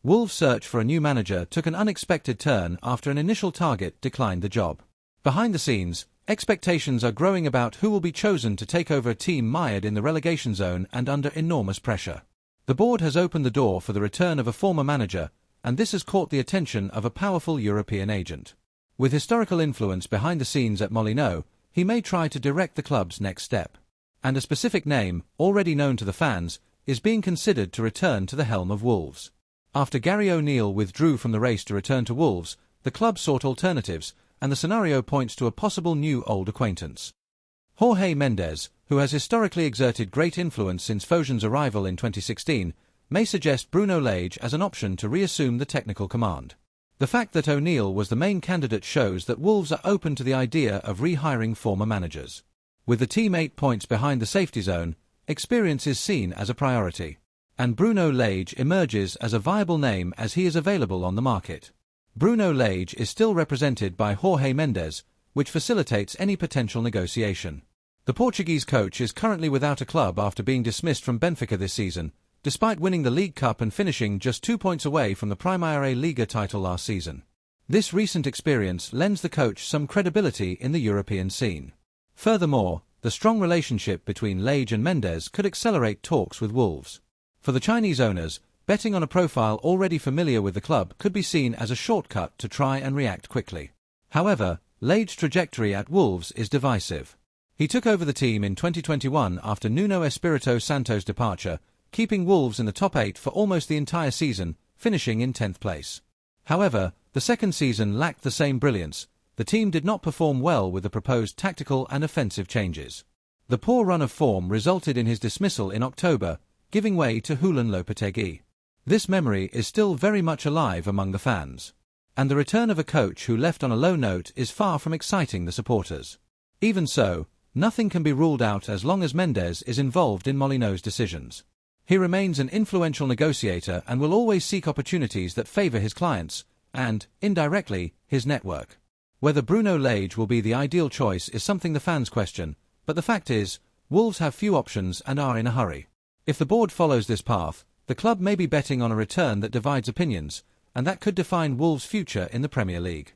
Wolves' search for a new manager took an unexpected turn after an initial target declined the job. Behind the scenes, expectations are growing about who will be chosen to take over a team mired in the relegation zone and under enormous pressure. The board has opened the door for the return of a former manager, and this has caught the attention of a powerful European agent. With historical influence behind the scenes at Molineux, he may try to direct the club's next step. And a specific name, already known to the fans, is being considered to return to the helm of Wolves. After Gary O'Neill withdrew from the race to return to Wolves, the club sought alternatives, and the scenario points to a possible new old acquaintance. Jorge Mendes, who has historically exerted great influence since Fosun's arrival in 2016, may suggest Bruno Lage as an option to reassume the technical command. The fact that O'Neill was the main candidate shows that Wolves are open to the idea of rehiring former managers. With the team 8 points behind the safety zone, experience is seen as a priority. And Bruno Lage emerges as a viable name as he is available on the market. Bruno Lage is still represented by Jorge Mendes, which facilitates any potential negotiation. The Portuguese coach is currently without a club after being dismissed from Benfica this season, despite winning the League Cup and finishing just 2 points away from the Primeira Liga title last season. This recent experience lends the coach some credibility in the European scene. Furthermore, the strong relationship between Lage and Mendes could accelerate talks with Wolves. For the Chinese owners, betting on a profile already familiar with the club could be seen as a shortcut to try and react quickly. However, Lage's trajectory at Wolves is divisive. He took over the team in 2021 after Nuno Espirito Santo's departure, keeping Wolves in the top 8 for almost the entire season, finishing in 10th place. However, the second season lacked the same brilliance. The team did not perform well with the proposed tactical and offensive changes. The poor run of form resulted in his dismissal in October, giving way to Howl Lopetegui. This memory is still very much alive among the fans. And the return of a coach who left on a low note is far from exciting the supporters. Even so, nothing can be ruled out as long as Mendes is involved in Molineux's decisions. He remains an influential negotiator and will always seek opportunities that favor his clients, and, indirectly, his network. Whether Bruno Lage will be the ideal choice is something the fans question, but the fact is, Wolves have few options and are in a hurry. If the board follows this path, the club may be betting on a return that divides opinions, and that could define Wolves' future in the Premier League.